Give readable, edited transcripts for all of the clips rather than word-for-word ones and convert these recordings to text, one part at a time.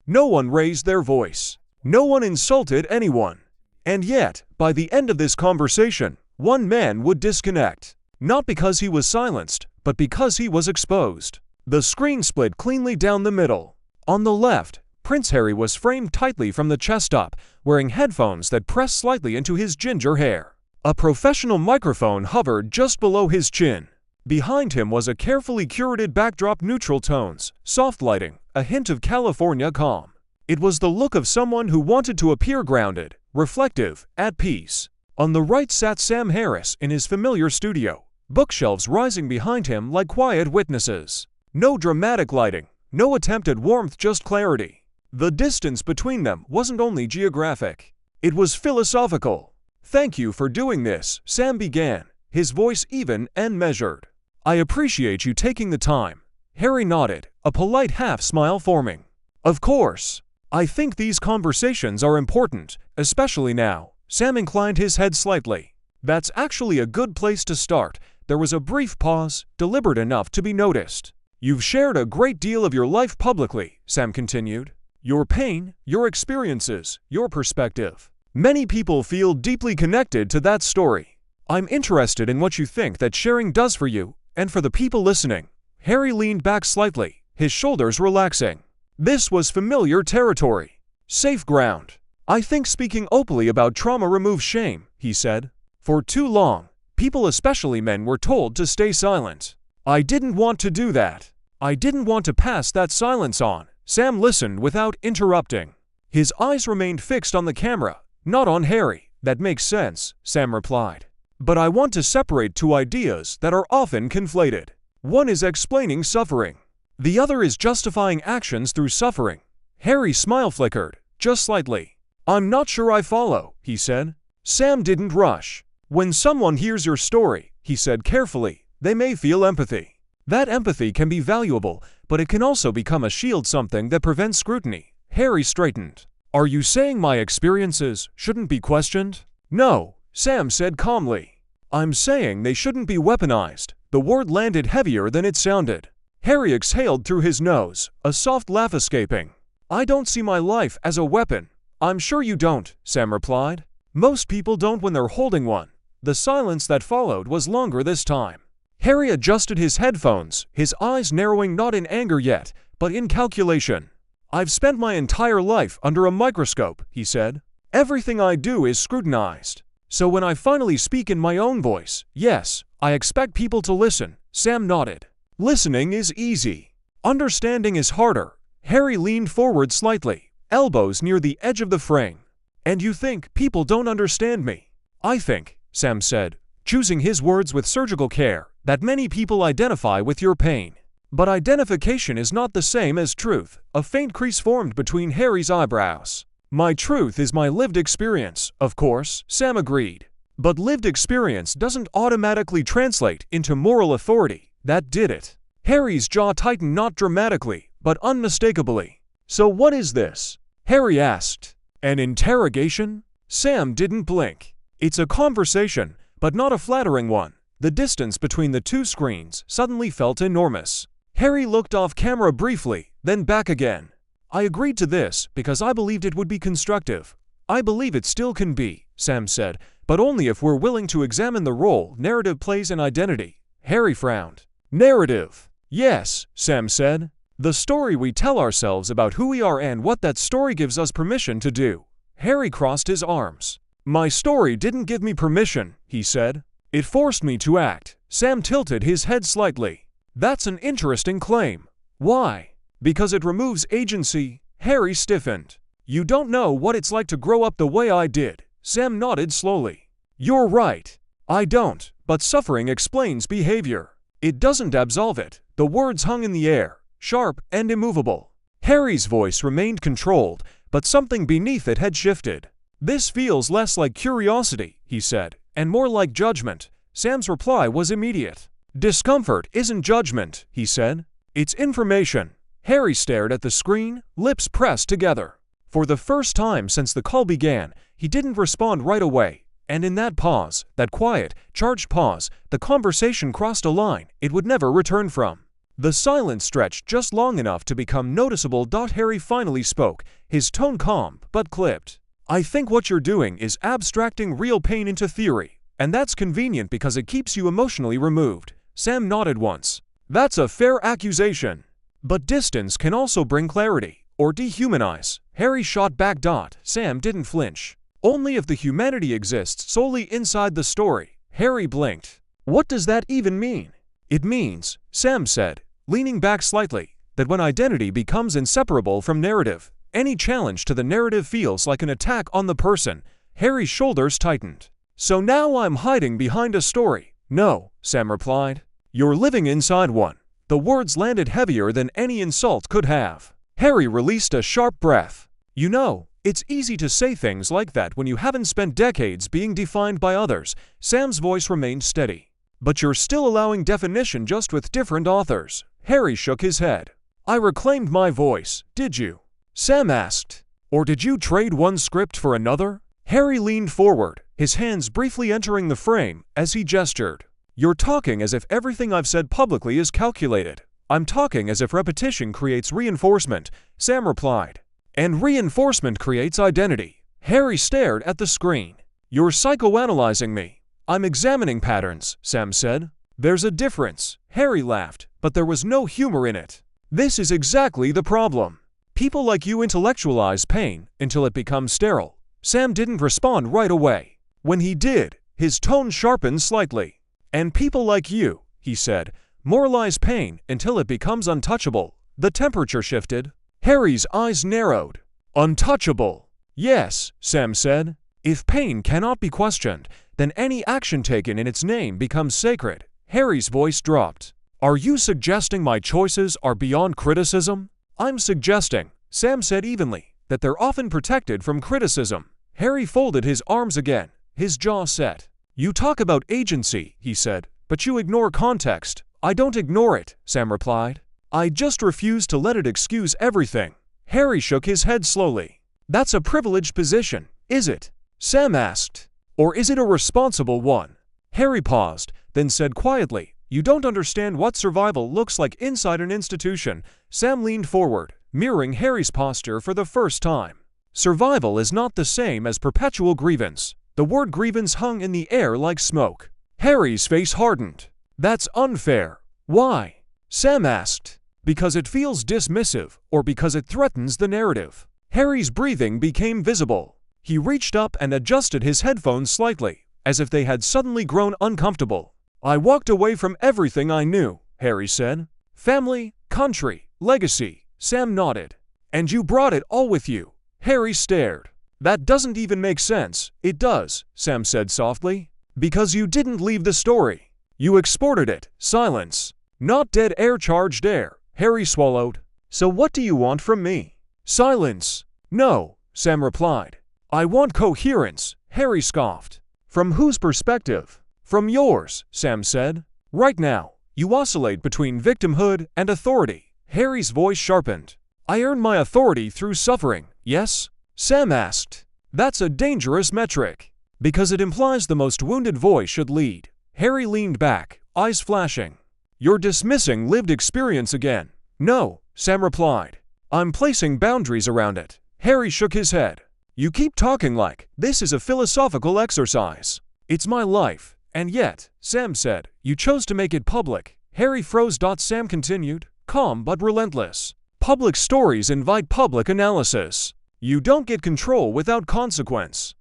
No one raised their voice. No one insulted anyone. And yet, by the end of this conversation, one man would disconnect. Not because he was silenced, but because he was exposed. The screen split cleanly down the middle. On the left, Prince Harry was framed tightly from the chest up, wearing headphones that pressed slightly into his ginger hair. A professional microphone hovered just below his chin. Behind him was a carefully curated backdrop, neutral tones, soft lighting, a hint of California calm. It was the look of someone who wanted to appear grounded, reflective, at peace. On the right sat Sam Harris in his familiar studio, bookshelves rising behind him like quiet witnesses. No dramatic lighting, no attempt at warmth, just clarity. The distance between them wasn't only geographic, it was philosophical. "Thank you for doing this," Sam began, his voice even and measured. "I appreciate you taking the time." Harry nodded, a polite half-smile forming. "Of course. I think these conversations are important, especially now." Sam inclined his head slightly. "That's actually a good place to start." There was a brief pause, deliberate enough to be noticed. "You've shared a great deal of your life publicly," Sam continued. "Your pain, your experiences, your perspective. Many people feel deeply connected to that story. I'm interested in what you think that sharing does for you, and for the people listening." Harry leaned back slightly, his shoulders relaxing. This was familiar territory. Safe ground. "I think speaking openly about trauma removes shame," he said. "For too long, people, especially men, were told to stay silent. I didn't want to do that. I didn't want to pass that silence on." Sam listened without interrupting. His eyes remained fixed on the camera, not on Harry. "That makes sense," Sam replied. "But I want to separate two ideas that are often conflated. One is explaining suffering. The other is justifying actions through suffering." Harry's smile flickered, just slightly. "I'm not sure I follow," he said. Sam didn't rush. "When someone hears your story," he said carefully, "they may feel empathy. That empathy can be valuable, but it can also become a shield, something that prevents scrutiny." Harry straightened. "Are you saying my experiences shouldn't be questioned?" "No," Sam said calmly. "I'm saying they shouldn't be weaponized." The word landed heavier than it sounded. Harry exhaled through his nose, a soft laugh escaping. "I don't see my life as a weapon." "I'm sure you don't," Sam replied. "Most people don't when they're holding one." The silence that followed was longer this time. Harry adjusted his headphones, his eyes narrowing, not in anger yet, but in calculation. "I've spent my entire life under a microscope," he said. "Everything I do is scrutinized. So when I finally speak in my own voice, yes, I expect people to listen." Sam nodded. "Listening is easy. Understanding is harder." Harry leaned forward slightly, elbows near the edge of the frame. "And you think people don't understand me?" "I think," Sam said, choosing his words with surgical care, "that many people identify with your pain. But identification is not the same as truth." A faint crease formed between Harry's eyebrows. "My truth is my lived experience, of course," Sam agreed. "But lived experience doesn't automatically translate into moral authority." That did it. Harry's jaw tightened, not dramatically, but unmistakably. "So what is this?" Harry asked. "An interrogation?" Sam didn't blink. "It's a conversation, but not a flattering one." The distance between the two screens suddenly felt enormous. Harry looked off camera briefly, then back again. "I agreed to this because I believed it would be constructive." "I believe it still can be," Sam said, "but only if we're willing to examine the role narrative plays in identity." Harry frowned. "Narrative?" "Yes," Sam said. "The story we tell ourselves about who we are and what that story gives us permission to do." Harry crossed his arms. "My story didn't give me permission," he said. "It forced me to act." Sam tilted his head slightly. "That's an interesting claim." "Why?" "Because it removes agency." Harry stiffened. "You don't know what it's like to grow up the way I did." Sam nodded slowly. "You're right. I don't, but suffering explains behavior. It doesn't absolve it." The words hung in the air, sharp and immovable. Harry's voice remained controlled, but something beneath it had shifted. "This feels less like curiosity," he said, "and more like judgment." Sam's reply was immediate. "Discomfort isn't judgment," he said. "It's information." Harry stared at the screen, lips pressed together. For the first time since the call began, he didn't respond right away, and in that pause, that quiet, charged pause, the conversation crossed a line it would never return from. The silence stretched just long enough to become noticeable. Harry finally spoke, his tone calm but clipped. I think what you're doing is abstracting real pain into theory, and that's convenient because it keeps you emotionally removed. Sam nodded once. That's a fair accusation. But distance can also bring clarity, or dehumanize. Harry shot back. Sam didn't flinch. Only if the humanity exists solely inside the story. Harry blinked. What does that even mean? It means, Sam said, leaning back slightly, that when identity becomes inseparable from narrative, any challenge to the narrative feels like an attack on the person. Harry's shoulders tightened. So now I'm hiding behind a story? No, Sam replied. You're living inside one. The words landed heavier than any insult could have. Harry released a sharp breath. You know, it's easy to say things like that when you haven't spent decades being defined by others. Sam's voice remained steady. But you're still allowing definition, just with different authors. Harry shook his head. I reclaimed my voice, did you? Sam asked. Or did you trade one script for another? Harry leaned forward, his hands briefly entering the frame as he gestured. You're talking as if everything I've said publicly is calculated. I'm talking as if repetition creates reinforcement, Sam replied. And reinforcement creates identity. Harry stared at the screen. You're psychoanalyzing me. I'm examining patterns, Sam said. There's a difference. Harry laughed, but there was no humor in it. This is exactly the problem. People like you intellectualize pain until it becomes sterile. Sam didn't respond right away. When he did, his tone sharpened slightly. And people like you, he said, moralize pain until it becomes untouchable. The temperature shifted. Harry's eyes narrowed. Untouchable. Yes, Sam said. If pain cannot be questioned, then any action taken in its name becomes sacred. Harry's voice dropped. Are you suggesting my choices are beyond criticism? I'm suggesting, Sam said evenly, that they're often protected from criticism. Harry folded his arms again, his jaw set. You talk about agency, he said, but you ignore context. I don't ignore it, Sam replied. I just refuse to let it excuse everything. Harry shook his head slowly. That's a privileged position, is it? Sam asked. Or is it a responsible one? Harry paused, then said quietly, You don't understand what survival looks like inside an institution. Sam leaned forward, mirroring Harry's posture for the first time. Survival is not the same as perpetual grievance. The word grievance hung in the air like smoke. Harry's face hardened. That's unfair. Why? Sam asked. Because it feels dismissive, or because it threatens the narrative. Harry's breathing became visible. He reached up and adjusted his headphones slightly, as if they had suddenly grown uncomfortable. I walked away from everything I knew, Harry said. Family, country, legacy. Sam nodded. And you brought it all with you. Harry stared. That doesn't even make sense. It does, Sam said softly. Because you didn't leave the story. You exported it. Silence. Not dead air, charged air. Harry swallowed. So what do you want from me? Silence. No, Sam replied. I want coherence. Harry scoffed. From whose perspective? From yours, Sam said. Right now, you oscillate between victimhood and authority. Harry's voice sharpened. I earn my authority through suffering, yes? Sam asked. That's a dangerous metric. Because it implies the most wounded voice should lead. Harry leaned back, eyes flashing. You're dismissing lived experience again. No, Sam replied. I'm placing boundaries around it. Harry shook his head. You keep talking like this is a philosophical exercise. It's my life, and yet, Sam said, you chose to make it public. Harry froze. Sam continued, calm but relentless. Public stories invite public analysis. You don't get control without consequence.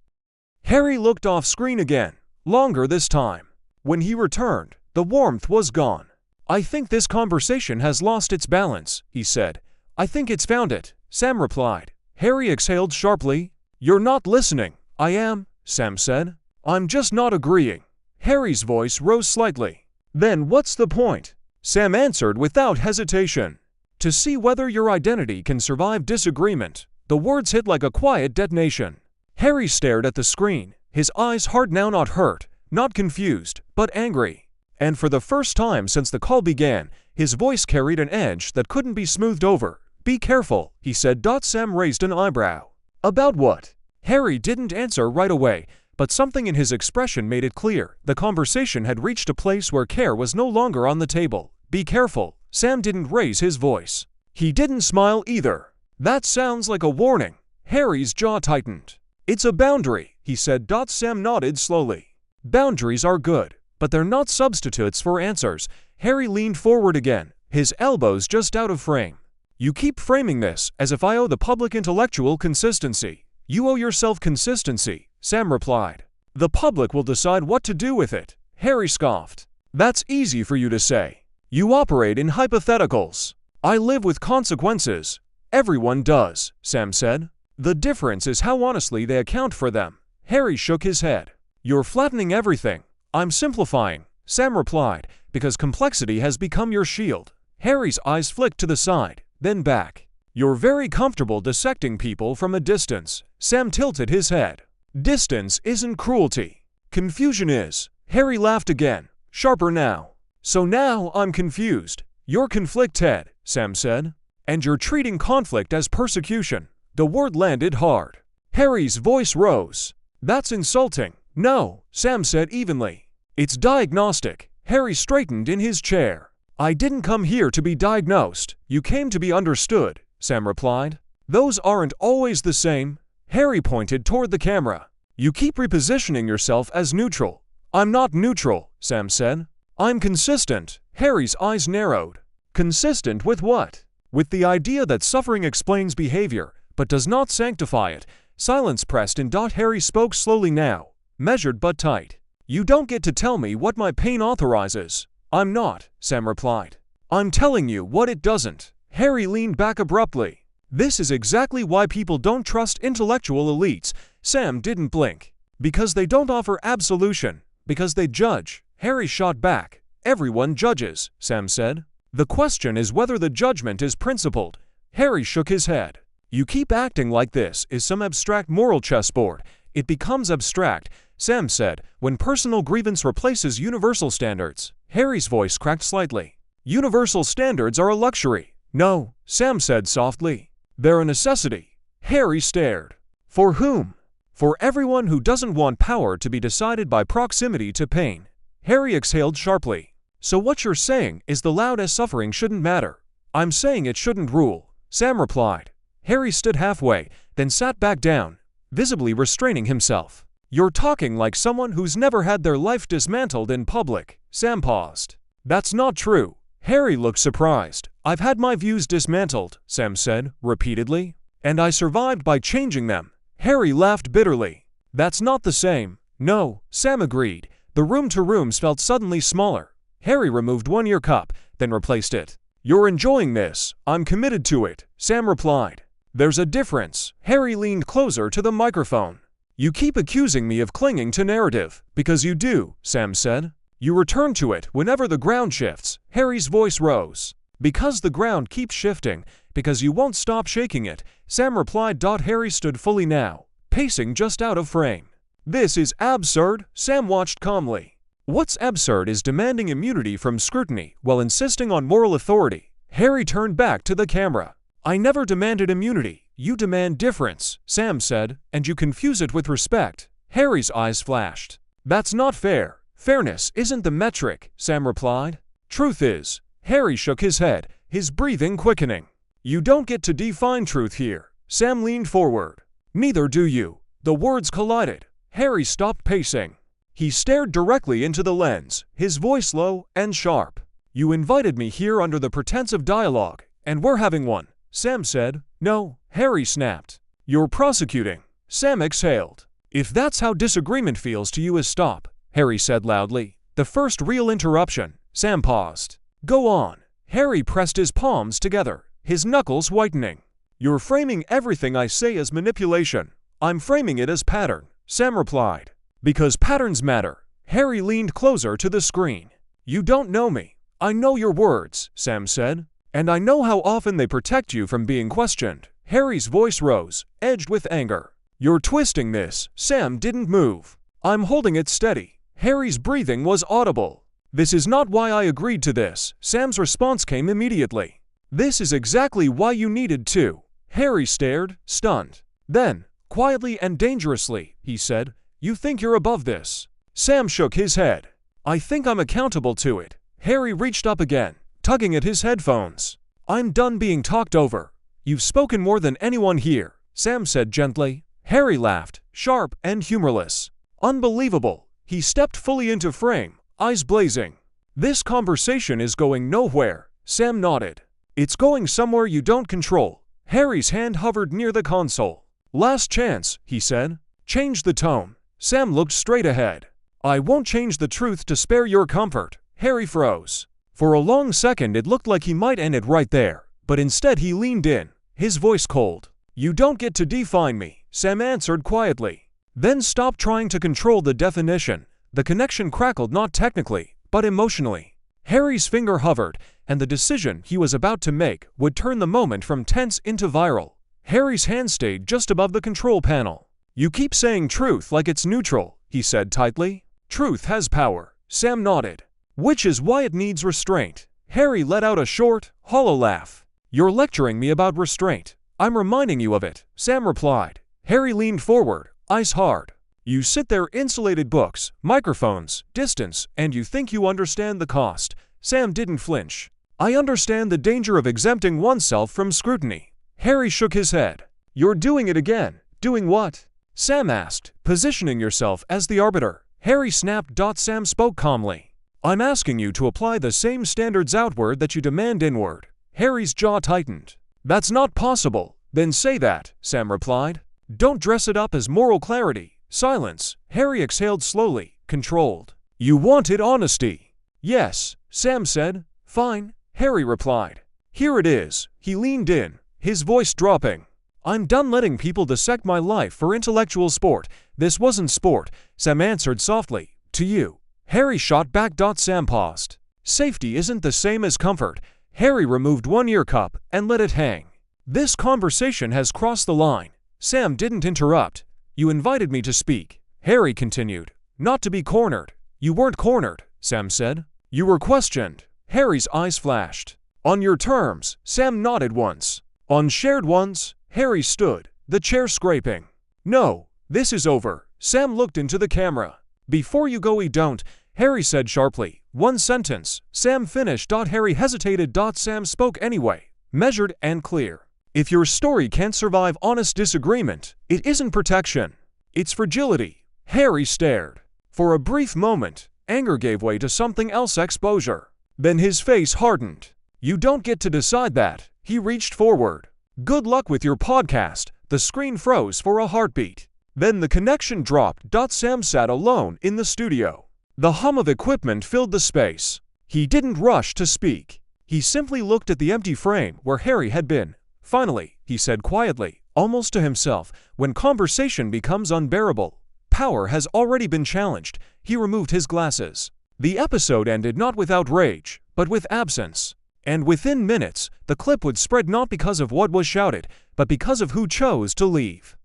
Harry looked off screen again, longer this time. When he returned, the warmth was gone. I think this conversation has lost its balance, he said. I think it's found it, Sam replied. Harry exhaled sharply. You're not listening. I am, Sam said. I'm just not agreeing. Harry's voice rose slightly. Then what's the point? Sam answered without hesitation. To see whether your identity can survive disagreement. The words hit like a quiet detonation. Harry stared at the screen, his eyes hard now, not hurt, not confused, but angry. And for the first time since the call began, his voice carried an edge that couldn't be smoothed over. Be careful, he said. Sam raised an eyebrow. About what? Harry didn't answer right away, but something in his expression made it clear. The conversation had reached a place where care was no longer on the table. Be careful, Sam didn't raise his voice. He didn't smile either. That sounds like a warning. Harry's jaw tightened. It's a boundary, he said. Sam nodded slowly. Boundaries are good, but they're not substitutes for answers. Harry leaned forward again, his elbows just out of frame. You keep framing this as if I owe the public intellectual consistency. You owe yourself consistency, Sam replied. The public will decide what to do with it, Harry scoffed. That's easy for you to say. You operate in hypotheticals. I live with consequences. Everyone does, Sam said. The difference is how honestly they account for them. Harry shook his head. You're flattening everything. I'm simplifying, Sam replied, because complexity has become your shield. Harry's eyes flicked to the side, then back. You're very comfortable dissecting people from a distance. Sam tilted his head. Distance isn't cruelty. Confusion is. Harry laughed again, sharper now. So now I'm confused. You're conflicted, Sam said. And you're treating conflict as persecution. The word landed hard. Harry's voice rose. That's insulting. No, Sam said evenly. It's diagnostic. Harry straightened in his chair. I didn't come here to be diagnosed. You came to be understood, Sam replied. Those aren't always the same. Harry pointed toward the camera. You keep repositioning yourself as neutral. I'm not neutral, Sam said. I'm consistent. Harry's eyes narrowed. Consistent with what? With the idea that suffering explains behavior, but does not sanctify it. Silence pressed in. Harry spoke slowly now, measured but tight. You don't get to tell me what my pain authorizes. I'm not, Sam replied. I'm telling you what it doesn't. Harry leaned back abruptly. This is exactly why people don't trust intellectual elites. Sam didn't blink. Because they don't offer absolution. Because they judge. Harry shot back. Everyone judges, Sam said. The question is whether the judgment is principled. Harry shook his head. You keep acting like this is some abstract moral chessboard. It becomes abstract, Sam said, when personal grievance replaces universal standards. Harry's voice cracked slightly. Universal standards are a luxury. No, Sam said softly. They're a necessity. Harry stared. For whom? For everyone who doesn't want power to be decided by proximity to pain. Harry exhaled sharply. So what you're saying is the loud as suffering shouldn't matter. I'm saying it shouldn't rule, Sam replied. Harry stood halfway, then sat back down, visibly restraining himself. You're talking like someone who's never had their life dismantled in public. Sam paused. That's not true. Harry looked surprised. I've had my views dismantled, Sam said, repeatedly. And I survived by changing them. Harry laughed bitterly. That's not the same. No, Sam agreed. The room to rooms felt suddenly smaller. Harry removed one ear cup, then replaced it. You're enjoying this. I'm committed to it, Sam replied. There's a difference. Harry leaned closer to the microphone. You keep accusing me of clinging to narrative, because you do, Sam said. You return to it whenever the ground shifts. Harry's voice rose. Because the ground keeps shifting, because you won't stop shaking it, Sam replied. Harry stood fully now, pacing just out of frame. This is absurd, Sam watched calmly. What's absurd is demanding immunity from scrutiny while insisting on moral authority. Harry turned back to the camera. I never demanded immunity. You demand difference, Sam said, and you confuse it with respect. Harry's eyes flashed. That's not fair. Fairness isn't the metric, Sam replied. Truth is. Harry shook his head, his breathing quickening. You don't get to define truth here. Sam leaned forward. Neither do you. The words collided. Harry stopped pacing. He stared directly into the lens, his voice low and sharp. You invited me here under the pretense of dialogue, and we're having one, Sam said. No, Harry snapped. You're prosecuting. Sam exhaled. If that's how disagreement feels to you, stop, Harry said loudly. The first real interruption. Sam paused. Go on. Harry pressed his palms together, his knuckles whitening. You're framing everything I say as manipulation. I'm framing it as pattern, Sam replied. Because patterns matter. Harry leaned closer to the screen. You don't know me. I know your words, Sam said. And I know how often they protect you from being questioned. Harry's voice rose, edged with anger. You're twisting this. Sam didn't move. I'm holding it steady. Harry's breathing was audible. This is not why I agreed to this. Sam's response came immediately. This is exactly why you needed to. Harry stared, stunned. Then, quietly and dangerously, he said, you think you're above this. Sam shook his head. I think I'm accountable to it. Harry reached up again, tugging at his headphones. "I'm done being talked over. You've spoken more than anyone here," Sam said gently. Harry laughed, sharp and humorless. "Unbelievable." He stepped fully into frame, eyes blazing. "This conversation is going nowhere," Sam nodded. "It's going somewhere you don't control." Harry's hand hovered near the console. "Last chance," he said. "Change the tone." Sam looked straight ahead. "I won't change the truth to spare your comfort." Harry froze. For a long second it looked like he might end it right there, but instead he leaned in, his voice cold. "You don't get to define me," Sam answered quietly. "Then stop trying to control the definition." The connection crackled not technically, but emotionally. Harry's finger hovered, and the decision he was about to make would turn the moment from tense into viral. Harry's hand stayed just above the control panel. "You keep saying truth like it's neutral," he said tightly. "Truth has power." Sam nodded. "Which is why it needs restraint." Harry let out a short, hollow laugh. "You're lecturing me about restraint. I'm reminding you of it," Sam replied. Harry leaned forward, eyes hard. "You sit there, insulated books, microphones, distance, and you think you understand the cost." Sam didn't flinch. "I understand the danger of exempting oneself from scrutiny." Harry shook his head. "You're doing it again." "Doing what?" Sam asked, positioning yourself as the arbiter. Harry snapped. Sam spoke calmly. "I'm asking you to apply the same standards outward that you demand inward." Harry's jaw tightened. "That's not possible." "Then say that," Sam replied. "Don't dress it up as moral clarity." Silence. Harry exhaled slowly, controlled. "You wanted honesty." "Yes," Sam said. "Fine," Harry replied. "Here it is." He leaned in, his voice dropping. "I'm done letting people dissect my life for intellectual sport." "This wasn't sport," Sam answered softly. "To you." Harry shot back. Sam paused. "Safety isn't the same as comfort." Harry removed one ear cup and let it hang. "This conversation has crossed the line." Sam didn't interrupt. "You invited me to speak," Harry continued. "Not to be cornered." "You weren't cornered," Sam said. "You were questioned." Harry's eyes flashed. "On your terms." Sam nodded once. "On shared ones." Harry stood, the chair scraping. "No, this is over." Sam looked into the camera. "Before you go, we don't," Harry said sharply. "One sentence." Sam finished. Harry hesitated. Sam spoke anyway, measured and clear. "If your story can't survive honest disagreement, it isn't protection. It's fragility." Harry stared. For a brief moment, anger gave way to something else: exposure. Then his face hardened. "You don't get to decide that." He reached forward. "Good luck with your podcast." The screen froze for a heartbeat. Then the connection dropped. Sam sat alone in the studio. The hum of equipment filled the space. He didn't rush to speak. He simply looked at the empty frame where Harry had been. "Finally," he said quietly, almost to himself, "when conversation becomes unbearable, power has already been challenged." He removed his glasses. The episode ended not with outrage, but with absence. And within minutes, the clip would spread not because of what was shouted, but because of who chose to leave.